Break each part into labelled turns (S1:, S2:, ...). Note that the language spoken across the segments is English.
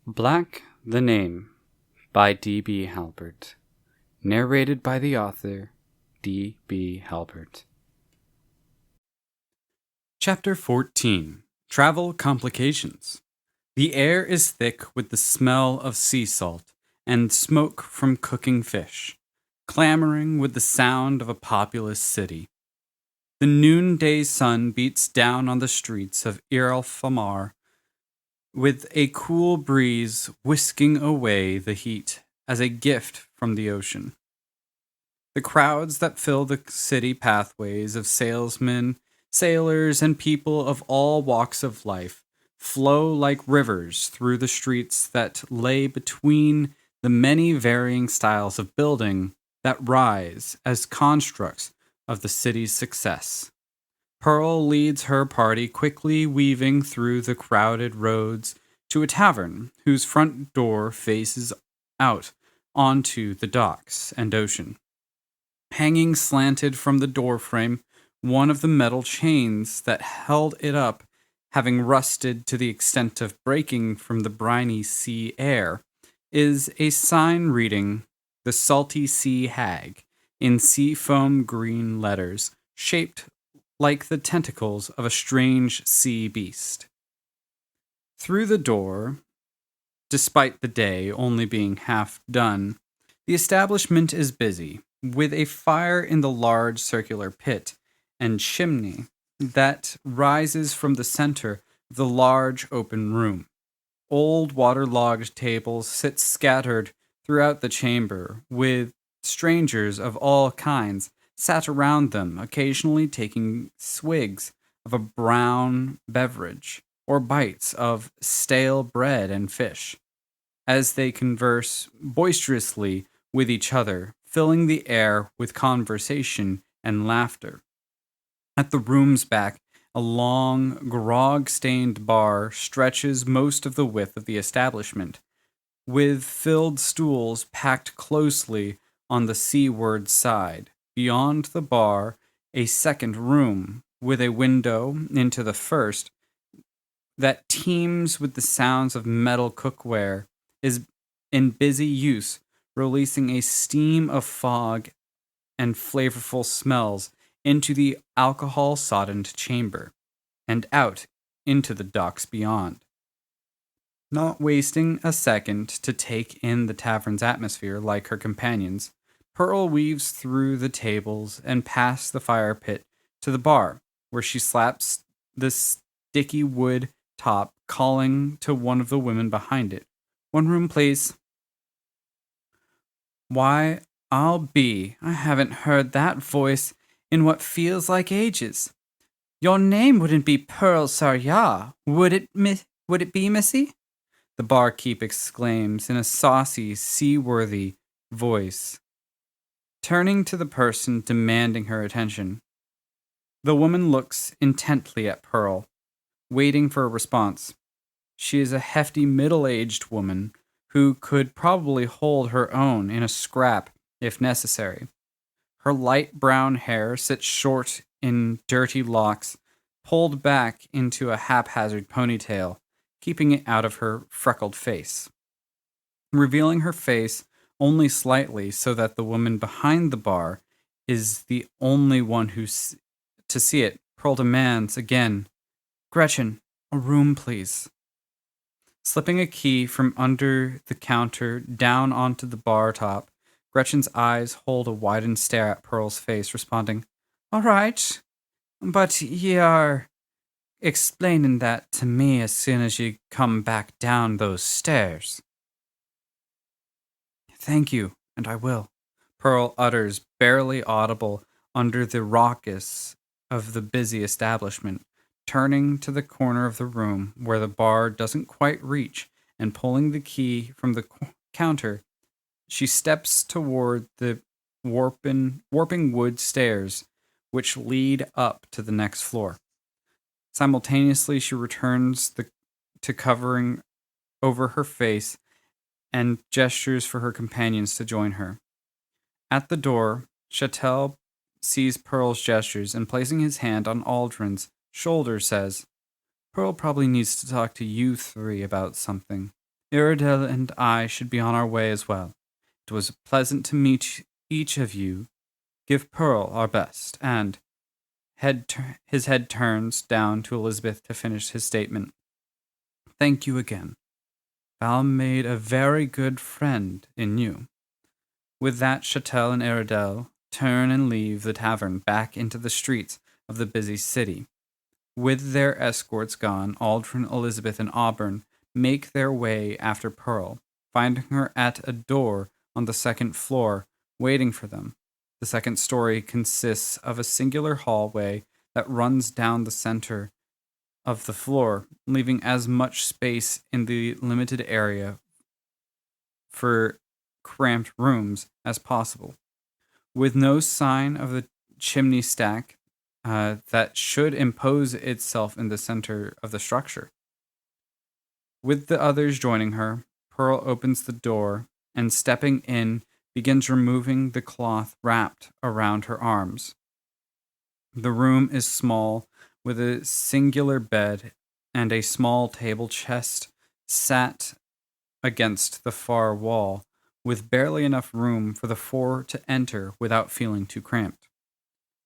S1: Black the Name by D.B. Halpert. Narrated by the author, D.B. Halpert. Chapter 14. Travel Complications. The air is thick with the smell of sea salt and smoke from cooking fish, clamoring with the sound of a populous city. The noonday sun beats down on the streets of Ir-el-Famar with a cool breeze whisking away the heat as a gift from the ocean. The crowds that fill the city pathways of salesmen, sailors, and people of all walks of life flow like rivers through the streets that lay between the many varying styles of building that rise as constructs of the city's success. Pearl leads her party quickly weaving through the crowded roads to a tavern whose front door faces out onto the docks and ocean. Hanging slanted from the doorframe, one of the metal chains that held it up, having rusted to the extent of breaking from the briny sea air, is a sign reading "The Salty Sea Hag" in sea foam green letters, shaped like the tentacles of a strange sea beast. Through the door, despite the day only being half done, the establishment is busy, with a fire in the large circular pit and chimney that rises from the center of the large open room. Old waterlogged tables sit scattered throughout the chamber, with strangers of all kinds sat around them, occasionally taking swigs of a brown beverage or bites of stale bread and fish, as they converse boisterously with each other, filling the air with conversation and laughter. At the room's back, a long, grog-stained bar stretches most of the width of the establishment, with filled stools packed closely on the seaward side. Beyond the bar, a second room with a window into the first that teems with the sounds of metal cookware is in busy use, releasing a steam of fog and flavorful smells into the alcohol-soddened chamber and out into the docks beyond. Not wasting a second to take in the tavern's atmosphere like her companions, Pearl weaves through the tables and past the fire pit to the bar, where she slaps the sticky wood top, calling to one of the women behind it. "One room, please." "Why, I haven't heard that voice in what feels like ages. Your name wouldn't be Pearl Saryar, would it be, missy?" the barkeep exclaims in a saucy, seaworthy voice, turning to the person demanding her attention. The woman looks intently at Pearl, waiting for a response. She is a hefty, middle-aged woman who could probably hold her own in a scrap if necessary. Her light brown hair sits short in dirty locks, pulled back into a haphazard ponytail, keeping it out of her freckled face. Revealing her face only slightly so that the woman behind the bar is the only one to see it, Pearl demands again, "Gretchen, a room, please." Slipping a key from under the counter down onto the bar top, Gretchen's eyes hold a widened stare at Pearl's face, responding, "All right, but ye are explaining that to me as soon as you come back down those stairs." "Thank you, and I will," Pearl utters, barely audible under the raucous of the busy establishment, turning to the corner of the room where the bar doesn't quite reach, and pulling the key from the counter, she steps toward the warping wood stairs which lead up to the next floor. Simultaneously, she returns to covering over her face and gestures for her companions to join her. At the door, Chattel sees Pearl's gestures and, placing his hand on Aldrin's shoulder, says, "Pearl probably needs to talk to you three about something. Iredell and I should be on our way as well. It was pleasant to meet each of you. Give Pearl our best. And his head turns down to Elizabeth to finish his statement. Thank you again. Val made a very good friend in you. With that, Chattel and Iredell turn and leave the tavern back into the streets of the busy city. With their escorts gone, Aldrin, Elizabeth, and Auburn make their way after Pearl, finding her at a door on the second floor, waiting for them. The second story consists of a singular hallway that runs down the center of the floor, leaving as much space in the limited area for cramped rooms as possible. With no sign of the chimney stack that should impose itself in the center of the structure. With the others joining her, Pearl opens the door and, stepping in, begins removing the cloth wrapped around her arms. The room is small, with a singular bed and a small table chest sat against the far wall, with barely enough room for the four to enter without feeling too cramped.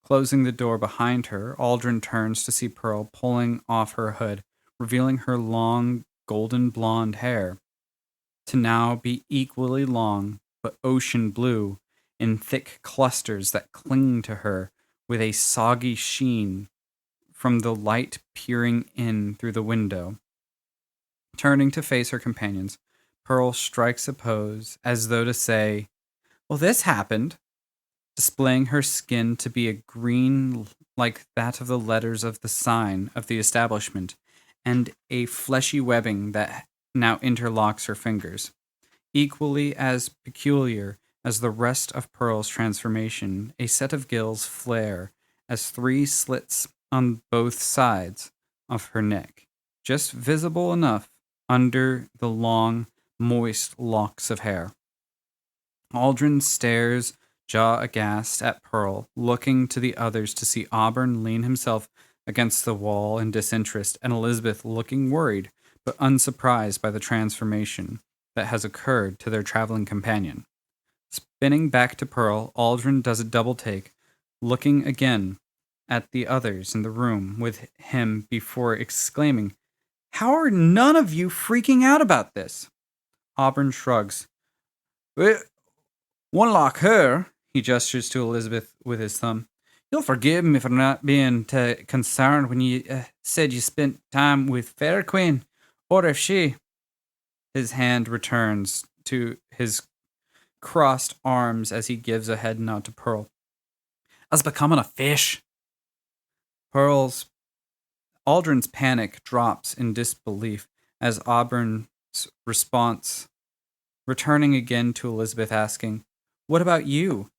S1: Closing the door behind her, Aldrin turns to see Pearl pulling off her hood, revealing her long, golden blonde hair to now be equally long but ocean blue in thick clusters that cling to her with a soggy sheen from the light peering in through the window. Turning to face her companions, Pearl strikes a pose as though to say, well, this happened, displaying her skin to be a green like that of the letters of the sign of the establishment, and a fleshy webbing that now interlocks her fingers. Equally as peculiar as the rest of Pearl's transformation, a set of gills flare as three slits on both sides of her neck, just visible enough under the long, moist locks of hair. Aldrin stares, jaw aghast, at Pearl, looking to the others to see Auburn lean himself against the wall in disinterest, and Elizabeth looking worried but unsurprised by the transformation that has occurred to their traveling companion. Spinning back to Pearl, Aldrin does a double take, looking again at the others in the room with him before exclaiming, "How are none of you freaking out about this?" Auburn shrugs. One like her, he gestures to Elizabeth with his thumb. You'll forgive me for not being concerned when you said you spent time with Fair Queen, or if she... His hand returns to his crossed arms as he gives a head nod to Pearl. As becoming a fish. Aldrin's panic drops in disbelief as Auburn's response, returning again to Elizabeth, asking, what about you?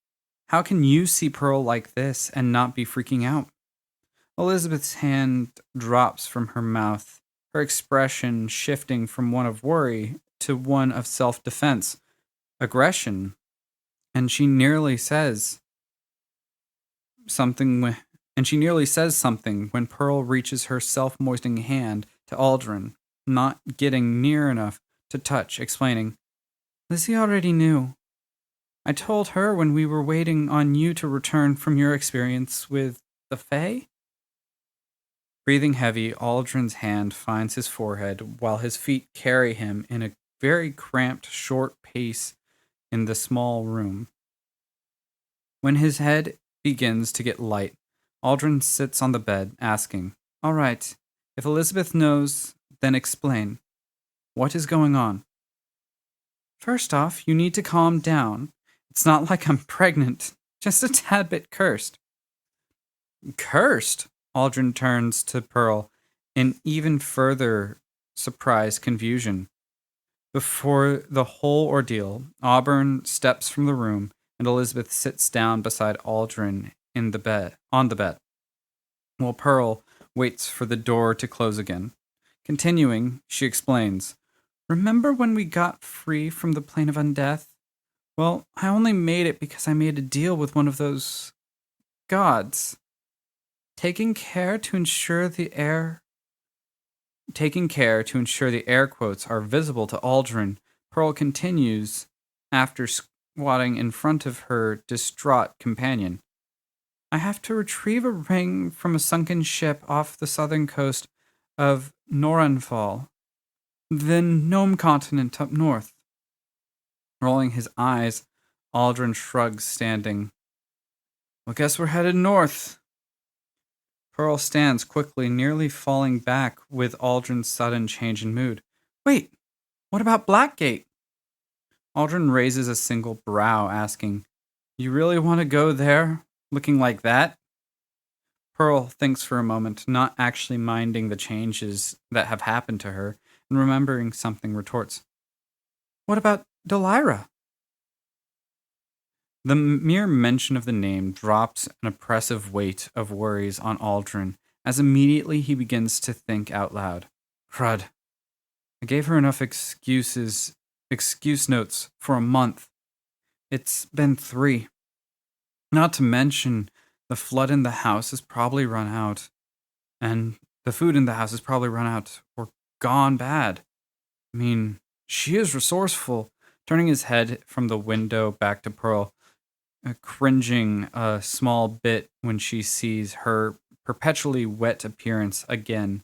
S1: How can you see Pearl like this and not be freaking out? Elizabeth's hand drops from her mouth, her expression shifting from one of worry to one of self-defense, aggression, and she nearly says something when Pearl reaches her self-moistening hand to Aldrin, not getting near enough to touch, explaining, Lizzie already knew. I told her when we were waiting on you to return from your experience with the Fae. Breathing heavy, Aldrin's hand finds his forehead while his feet carry him in a very cramped, short pace in the small room. When his head begins to get light, Aldrin sits on the bed, asking, all right, if Elizabeth knows, then explain. What is going on? First off, you need to calm down. It's not like I'm pregnant, just a tad bit cursed. Cursed? Aldrin turns to Pearl in even further surprised confusion. Before the whole ordeal, Auburn steps from the room and Elizabeth sits down beside Aldrin on the bed, while Pearl waits for the door to close again. Continuing, she explains, remember when we got free from the plane of undeath? Well, I only made it because I made a deal with one of those gods, taking care to ensure the heir Taking care to ensure the air quotes are visible to Aldrin, Pearl continues after squatting in front of her distraught companion. I have to retrieve a ring from a sunken ship off the southern coast of Noranfall, the Gnome continent up north. Rolling his eyes, Aldrin shrugs, standing. Well, guess we're headed north. Pearl stands quickly, nearly falling back with Aldrin's sudden change in mood. Wait, what about Blackgate? Aldrin raises a single brow, asking, You really want to go there, looking like that? Pearl thinks for a moment, not actually minding the changes that have happened to her, and remembering something retorts, What about Delira? The mere mention of the name drops an oppressive weight of worries on Aldrin, as immediately he begins to think out loud. Crud. I gave her enough excuse notes for a month. It's been 3. Not to mention, the flood in the house has probably run out. And the food in the house has probably run out or gone bad. I mean, she is resourceful. Turning his head from the window back to Pearl, cringing a small bit when she sees her perpetually wet appearance again,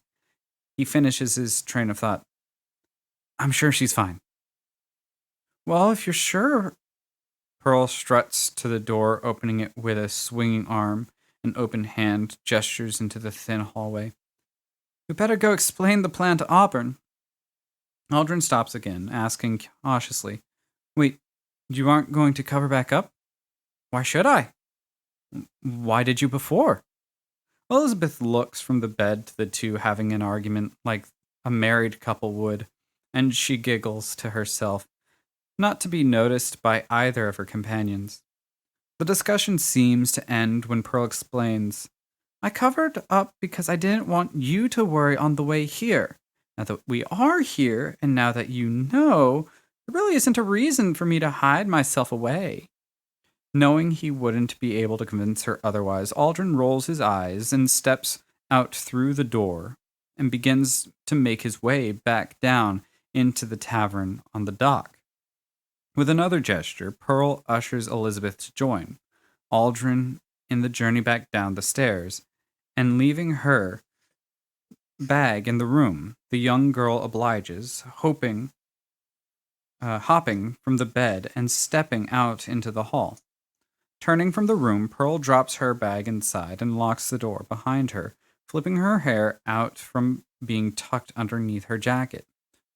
S1: he finishes his train of thought. I'm sure she's fine. Well, if you're sure. Pearl struts to the door, opening it with a swinging arm and open hand, gestures into the thin hallway. We better go explain the plan to Auburn. Aldrin stops again, asking cautiously, Wait, you aren't going to cover back up? Why should I? Why did you before? Elizabeth looks from the bed to the two having an argument like a married couple would, and she giggles to herself, not to be noticed by either of her companions. The discussion seems to end when Pearl explains, I covered up because I didn't want you to worry on the way here. Now that we are here, and now that you know, there really isn't a reason for me to hide myself away. Knowing he wouldn't be able to convince her otherwise, Aldrin rolls his eyes and steps out through the door and begins to make his way back down into the tavern on the dock. With another gesture, Pearl ushers Elizabeth to join Aldrin in the journey back down the stairs, and leaving her bag in the room, the young girl obliges, hopping from the bed and stepping out into the hall. Turning from the room, Pearl drops her bag inside and locks the door behind her, flipping her hair out from being tucked underneath her jacket,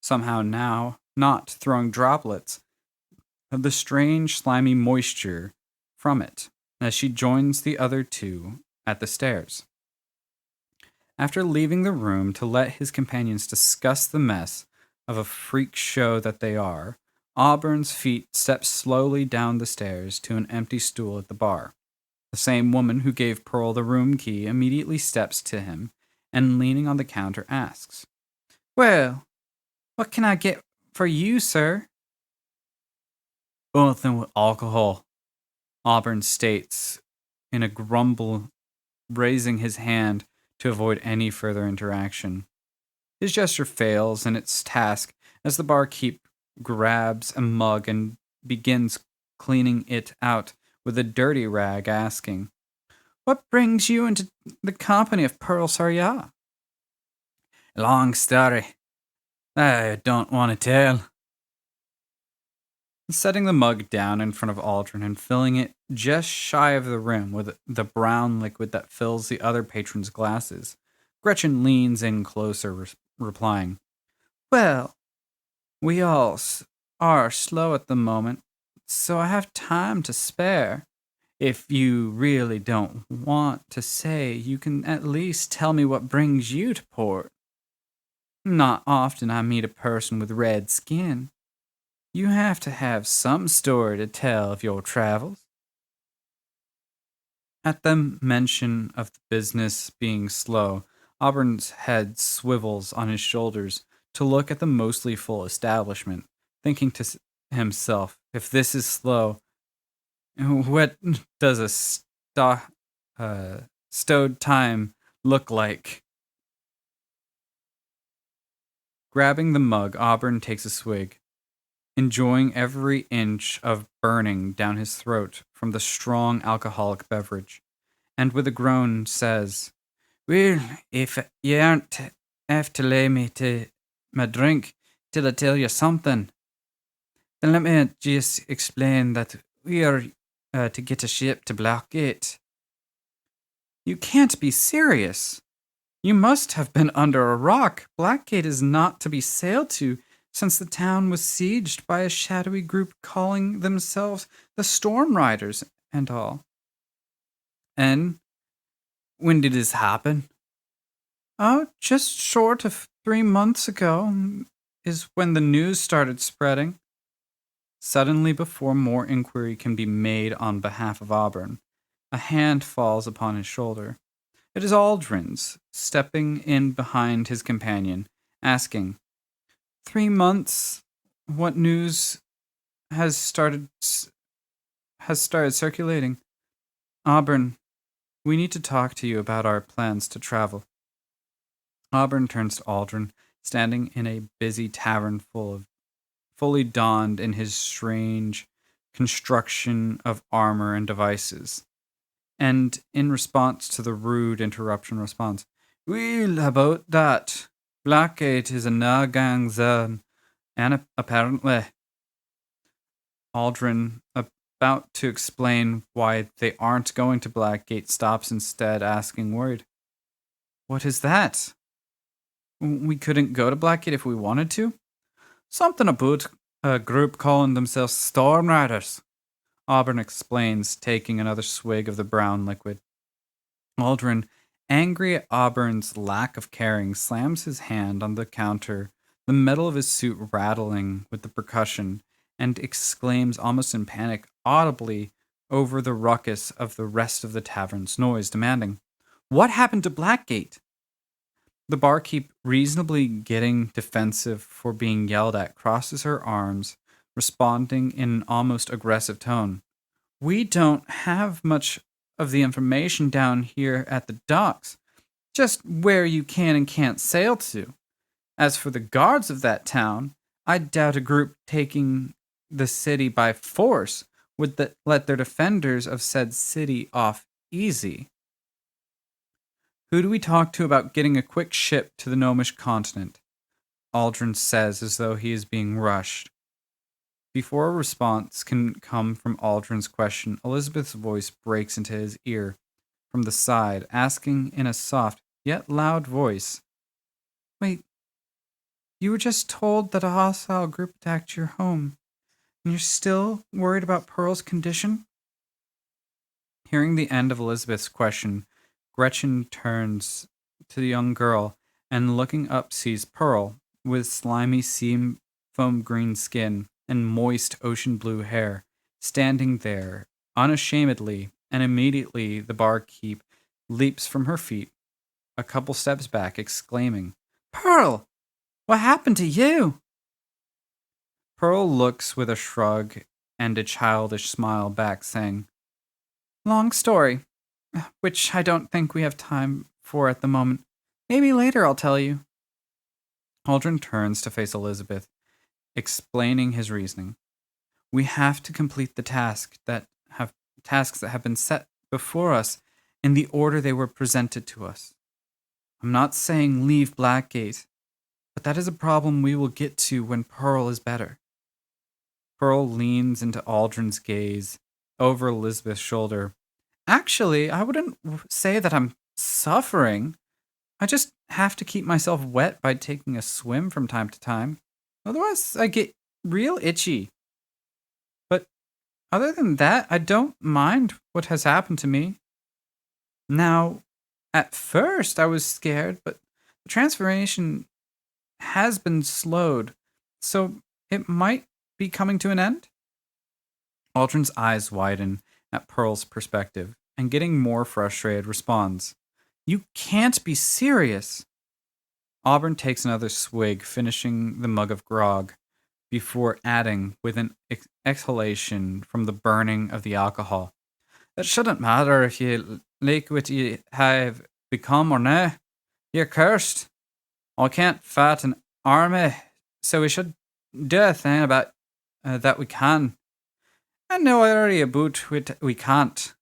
S1: somehow now not throwing droplets of the strange slimy moisture from it as she joins the other two at the stairs. After leaving the room to let his companions discuss the mess of a freak show that they are, Auburn's feet step slowly down the stairs to an empty stool at the bar. The same woman who gave Pearl the room key immediately steps to him and, leaning on the counter, asks, Well, what can I get for you, sir? Anything with alcohol, Auburn states in a grumble, raising his hand to avoid any further interaction. His gesture fails in its task as the barkeep grabs a mug and begins cleaning it out with a dirty rag, asking, What brings you into the company of Pearl Sarya? Long story. I don't want to tell. Setting the mug down in front of Aldrin and filling it just shy of the rim with the brown liquid that fills the other patrons' glasses, Gretchen leans in closer, replying, Well, we all are slow at the moment, so I have time to spare. If you really don't want to say, you can at least tell me what brings you to port. Not often I meet a person with red skin. You have to have some story to tell of your travels. At the mention of the business being slow, Auburn's head swivels on his shoulders to look at the mostly full establishment, thinking to himself, if this is slow, what does a stowed time look like? Grabbing the mug, Auburn takes a swig, enjoying every inch of burning down his throat from the strong alcoholic beverage, and with a groan says, "Well, if you aren't have to lay me to my drink till I tell you something, then let me just explain that we are to get a ship to Blackgate." You can't be serious. You must have been under a rock. Blackgate is not to be sailed to, since the town was sieged by a shadowy group calling themselves the Storm Riders and all. And when did this happen? Oh, just short of 3 months ago is when the news started spreading. Suddenly, before more inquiry can be made on behalf of Auburn, a hand falls upon his shoulder. It is Aldrin's, stepping in behind his companion, asking, 3 months? What news has started circulating? Auburn, we need to talk to you about our plans to travel. Auburn turns to Aldrin, standing in a busy tavern fully donned in his strange construction of armor and devices. And in response to the rude interruption, responds, "Well, about that, Blackgate is a Nagang zone, and apparently." Aldrin, about to explain why they aren't going to Blackgate, stops instead, asking, worried, "What is that? We couldn't go to Blackgate if we wanted to?" "Something about a group calling themselves Storm Riders," Auburn explains, taking another swig of the brown liquid. Aldrin, angry at Auburn's lack of caring, slams his hand on the counter, the metal of his suit rattling with the percussion, and exclaims almost in panic, audibly over the ruckus of the rest of the tavern's noise, demanding, "What happened to Blackgate?" The barkeep, reasonably getting defensive for being yelled at, crosses her arms, responding in an almost aggressive tone. "We don't have much of the information down here at the docks, just where you can and can't sail to. As for the guards of that town, I doubt a group taking the city by force would let their defenders of said city off easy. Who do we talk to about getting a quick ship to the Gnomish continent?" Aldrin says, as though he is being rushed. Before a response can come from Aldrin's question, Elizabeth's voice breaks into his ear from the side, asking in a soft yet loud voice, "Wait, you were just told that a hostile group attacked your home, and you're still worried about Pearl's condition?" Hearing the end of Elizabeth's question, Gretchen turns to the young girl and, looking up, sees Pearl, with slimy sea foam green skin and moist ocean blue hair, standing there unashamedly, and immediately the barkeep leaps from her feet, a couple steps back, exclaiming, "Pearl, what happened to you?" Pearl looks with a shrug and a childish smile back, saying, "Long story, which I don't think we have time for at the moment. Maybe later I'll tell you." Aldrin turns to face Elizabeth, explaining his reasoning. "We have to complete the tasks that have been set before us in the order they were presented to us. I'm not saying leave Blackgate, but that is a problem we will get to when Pearl is better." Pearl leans into Aldrin's gaze over Elizabeth's shoulder. "Actually, I wouldn't say that I'm suffering. I just have to keep myself wet by taking a swim from time to time. Otherwise, I get real itchy. But other than that, I don't mind what has happened to me. Now, at first I was scared, but the transformation has been slowed, so it might be coming to an end." Aldrin's eyes widen at Pearl's perspective, and getting more frustrated, responds, "You can't be serious." Auburn takes another swig, finishing the mug of grog, before adding, with an exhalation from the burning of the alcohol, "It shouldn't matter if you like what you have become or no. You're cursed. I can't fight an army, so we should do a thing about that we can. And no worry about we can't.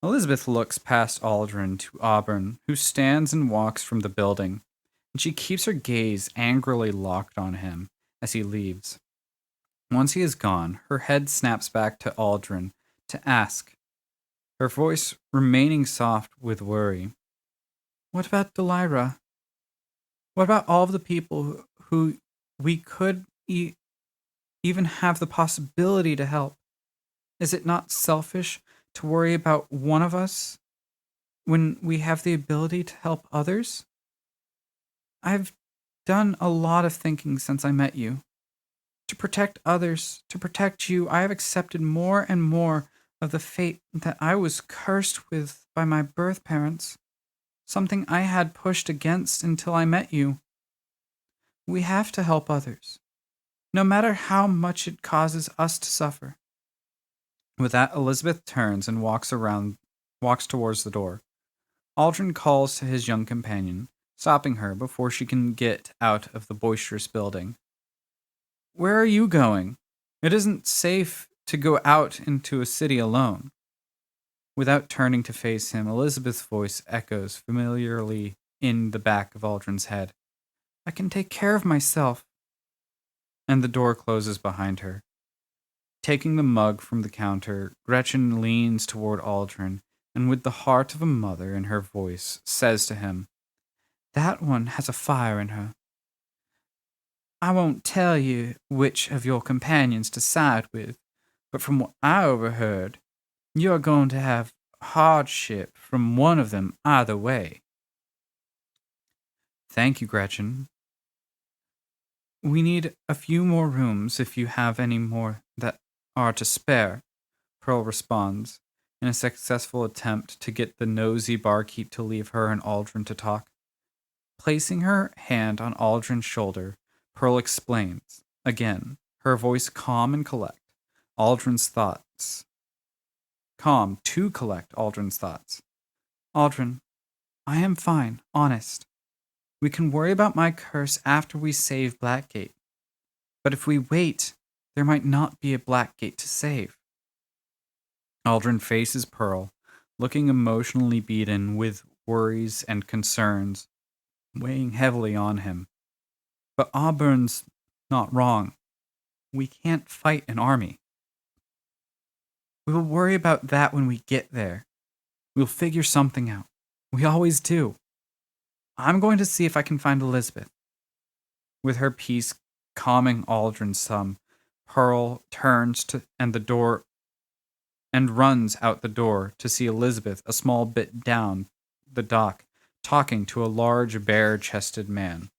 S1: Elizabeth looks past Aldrin to Auburn, who stands and walks from the building, and she keeps her gaze angrily locked on him as he leaves. Once he is gone, her head snaps back to Aldrin to ask, her voice remaining soft with worry. What about Delira? What about all of the people who we could even have the possibility to help? Is it not selfish to worry about one of us when we have the ability to help others? I've done a lot of thinking since I met you. To protect others, to protect you, I have accepted more and more of the fate that I was cursed with by my birth parents, something I had pushed against until I met you. We have to help others, no matter how much it causes us to suffer. With that, Elizabeth turns and walks towards the door. Aldrin calls to his young companion, stopping her before she can get out of the boisterous building. Where are you going? It isn't safe to go out into a city alone. Without turning to face him, Elizabeth's voice echoes familiarly in the back of Aldrin's head. I can take care of myself. And the door closes behind her. Taking the mug from the counter, Gretchen leans toward Aldrin and with the heart of a mother in her voice says to him, That one has a fire in her. I won't tell you which of your companions to side with, but from what I overheard, you are going to have hardship from one of them either way. Thank you, Gretchen. We need a few more rooms if you have any more that are to spare, Pearl responds, in a successful attempt to get the nosy barkeep to leave her and Aldrin to talk. Placing her hand on Aldrin's shoulder, Pearl explains, again, her voice calm and collect, Aldrin's thoughts. Calm to collect Aldrin's thoughts. Aldrin, I am fine, honest. We can worry about my curse after we save Blackgate. But if we wait, there might not be a Blackgate to save. Aldrin faces Pearl, looking emotionally beaten with worries and concerns, weighing heavily on him. But Auburn's not wrong. We can't fight an army. We will worry about that when we get there. We'll figure something out. We always do. I'm going to see if I can find Elizabeth. With her peace calming Aldrin's some, Pearl turns to runs out the door to see Elizabeth a small bit down the dock, talking to a large bare-chested man.